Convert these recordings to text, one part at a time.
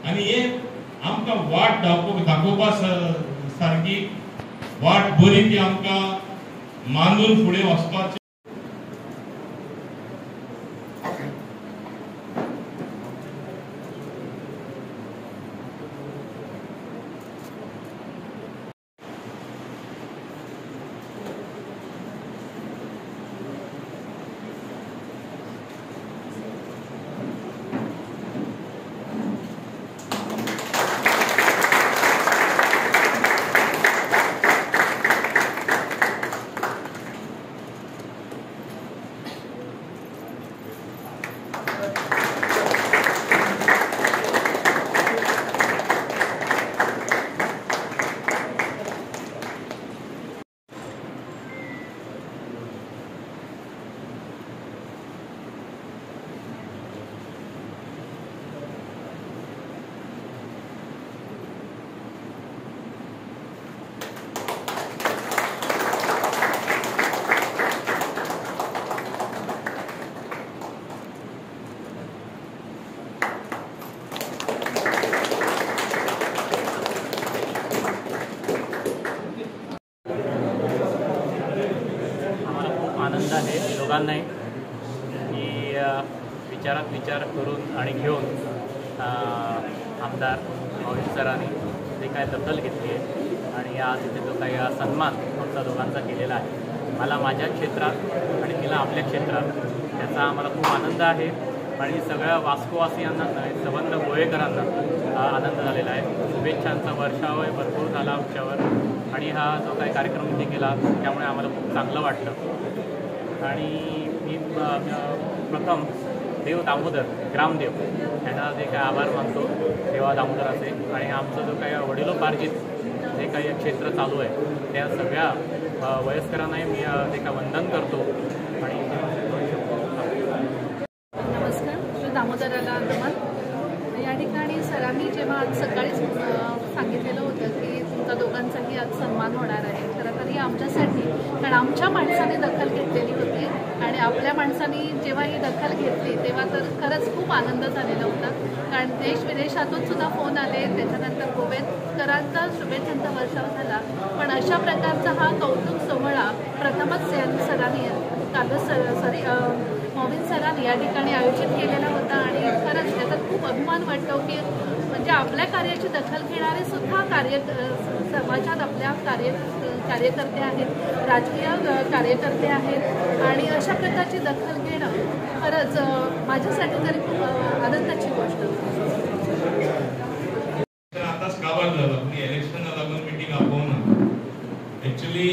आणि हे आमकां वाट दाखोवपा सारकी वाट बरी ती आमकां मानून फुडें वचपाचें. आनंद आहे दोघांनाही की विचारात विचार करून आणि घेऊन आमदार मोविन सरांनी जे काय दखल घेतली आहे आणि आज इथे जो काही सन्मान आमचा दोघांचा केलेला आहे. मला माझ्या क्षेत्रात आणि तिला आपल्या क्षेत्रात त्याचा आम्हाला खूप आनंद आहे आणि सगळ्या वास्कोवासियांना संबंध गोळेकरांना आनंद झालेला आहे. शुभेच्छांचा वर्षाव भरपूर झाला आमच्यावर आणि हा जो काही कार्यक्रम इथे केला त्यामुळे आम्हाला खूप चांगलं वाटलं. आणि मी प्रथम देव दामोदर ग्रामदेव यांना जे काय आभार मानतो देवा दामोदराचे आणि आमचं जो काही वडिलोपार्जित जे काही क्षेत्र चालू आहे त्या सगळ्या वयस्करांनाही मी ते काय वंदन करतो. आणि नमस्कार, श्री दामोदराला नमन. या ठिकाणी सरांनी जेव्हा आज सकाळीच सांगितलेलं होतं की तुमच्या दोघांचाही आज सन्मान होणार आहे, खरं तर ही आमच्यासाठी, कारण आमच्या माणसाने दखल घेतलेली होती आणि आपल्या माणसाने जेव्हा ही दखल घेतली तेव्हा तर खरंच खूप आनंद झालेला होता. कारण देश विदेशातून सुद्धा फोन आले, त्याच्यानंतर गोवेकरांचा शुभेच्छांचा वर्षाव झाला. पण अशा प्रकारचा हा कौतुक सोहळा प्रथमच सरांनी मोविन सरांनी या ठिकाणी आयोजित केलेला होता आणि खरंच त्याचा खूप अभिमान वाटतो की म्हणजे आपल्या कार्याची दखल घेणारे सुद्धा समाजात आपल्या कार्यकर्ते आहेत, राजकीय कार्यकर्ते आहेत आणि अशा प्रकारची दखल घेणं खरंच माझ्यासाठी तरी खूप आनंदाची गोष्ट. आताच काबार झाला पण इलेक्शनाक लागून मिटींग आपोवना. एक्चुअली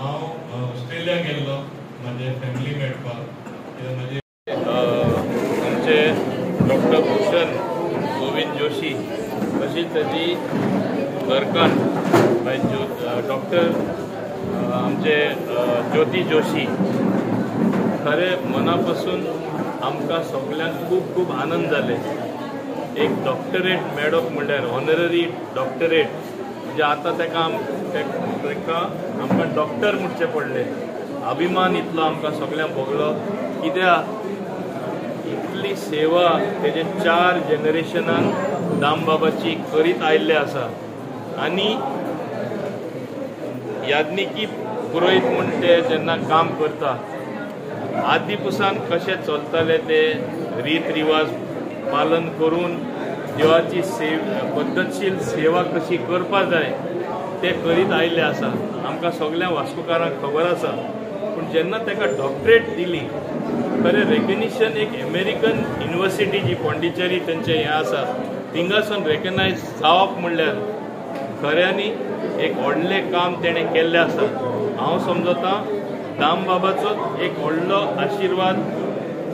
हांव ऑस्ट्रेलिया गेल्लो माझे फॅमिली मेळपाक. आमचे डॉक्टर भूषण गोविंद जोशी तशीच ताजी घरकान्न डॉक्टर आमचे ज्योती जोशी. खरे मनापासून आमकां सगळ्यांक खूब खूब आनंद जाले. एक डॉक्टरेट मेळप म्हणल्यार ऑनररी डॉक्टरेट म्हणजे आतां ताका आमकां डॉक्टर म्हणचें पडलें. अभिमान इतलो आमकां सगळ्यांक भोगलो कित्याक इतली सेवा तेजे 4 जनरेशनान दामबाबाची करीत आयिल्ले आसा. आनी याज्ञिकी पुरोहित म्हूण ते जेन्ना काम करता आदी पसून कशें चलताले ते रीत रिवाज पालन करून देवाची पद्दतशीर सेवा कशी करपा जाय ते करीत आयिल्ले आसा. आमकां सगळ्या वास्कोकारांक खबर आसा. पूण जेन्ना ताका डॉक्टरेट दिली खरें रेकग्निशन एक अमेरिकन युनिवर्सिटी जी पॉंडिचेरी तेंचें हें आसा थिंगासून रेकग्नायज जावप म्हणल्यार खऱ्यांनी एक व्हडलें काम तेणें केल्लें आसा. हांव समजतां दामबाबाचो एक व्हडलो आशिर्वाद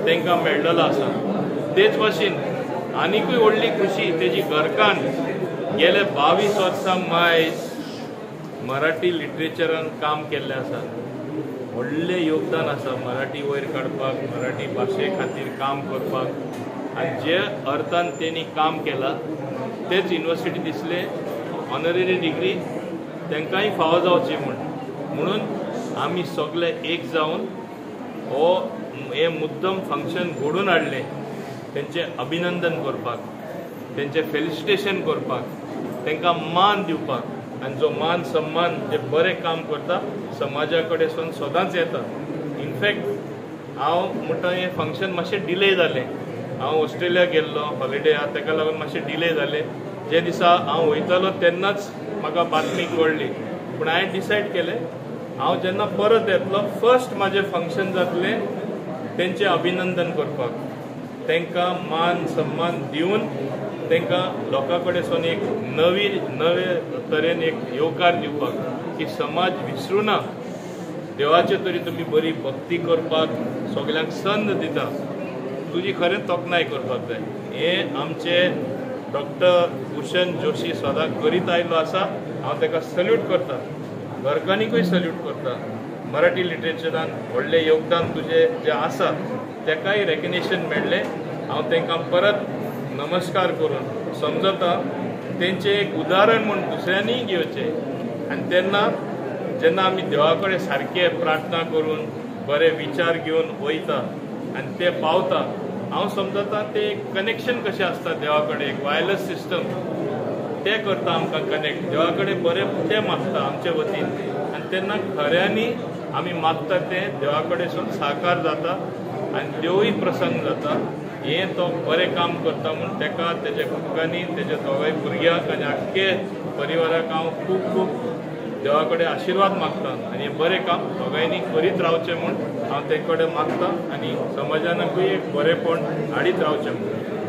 तांकां मेळ्ळलो आसा. तेच भाशेन आनीकूय व्हडली खुशी तेजी घरकान्न गेले 22 वर्सां मायज मराठी लिटरेचरान काम केल्लें आसा. व्हडलें योगदान आसा मराठी वयर काडपाक, मराठी भाशे खातीर काम करपाक. आनी जे अर्थान तेणी काम केलां तेच युनिवर्सिटी दिसलें ऑनररी डिग्री तांकांय फावो जावची म्हणून आमी सगळे एक जावन हे मुद्दम फंक्शन घडोवन हाडलें तेंचें अभिनंदन करपाक. तेंचे फेलिसिटेशन करपाक, तांकां मान दिवपाक आनी जो मान सम्मान जे बरें काम करता समाजा कडेन सदांच येता. इनफॅक्ट हांव म्हणटा हें फंक्शन मातशें डिले जालें. हांव ऑस्ट्रेलिया गेल्लो हॉलिडे आहा ताका लागून मातशें डिले जालें. जे दिसा हांव वयतालो तेन्नाच म्हाका बातमी कळ्ळी. पूण हांवें डिसायड केलें हांव जेन्ना परत येतलो फर्स्ट म्हाजें फंक्शन जातलें तेंचें अभिनंदन करपाक, तांकां मान सम्मान दिवन तांकां लोकां कडेन सावन एक नवे तरेन एक येवकार दिवपाक की समाज विसरूं ना, देवाचे तरी तुमी बरी भक्ती करपाक सगल्यांक संद दिता, तुजी खरें तोखणाय करपाक जाय. हें आमचें डॉक्टर भूषण जोशी सदां करीत आयिल्लो आसा. हांव ताका सल्यूट करता, घरकान्नीकूय सल्यूट करता. मराठी लिटरेचरान व्हडलें योगदान तुजें जें आसा ताकाय रेकग्निशन मेळ्ळें. हांव तांकां परत नमस्कार करून समजता तेंचें एक उदाहरण म्हूण दुसऱ्यांनीय घेवचें. आनी तेन्ना जेन्ना आमी देवा कडेन सारके प्रार्थना करून बरे विचार घेवन वयता आनी ते पावता, हांव समजता ते एक कनेक्शन कशें आसता देवा कडेन, एक वायरलेस सिस्टम तें करता आमकां कनेक्ट. देवा कडेन बरें तें मागता आमचे वतीन आनी तेन्ना खऱ्यांनी आमी मागता तें देवा कडेन सावन साकार जाता आनी देवूय प्रसन्न जाता. हें तो बरें काम करता म्हूण ताका, तेज्या कुटुंबांनी, तेज्या दोगांय भुरग्यांक आनी आख्खे परिवाराक हांव खूब खूब देवा कडेन आशिर्वाद मागता आनी हें बरें काम दोगांयनी करीत रावचें म्हूण हांव ते कडेन मागता आनी समाजानूय एक बरेंपण हाडीत रावचें म्हूण.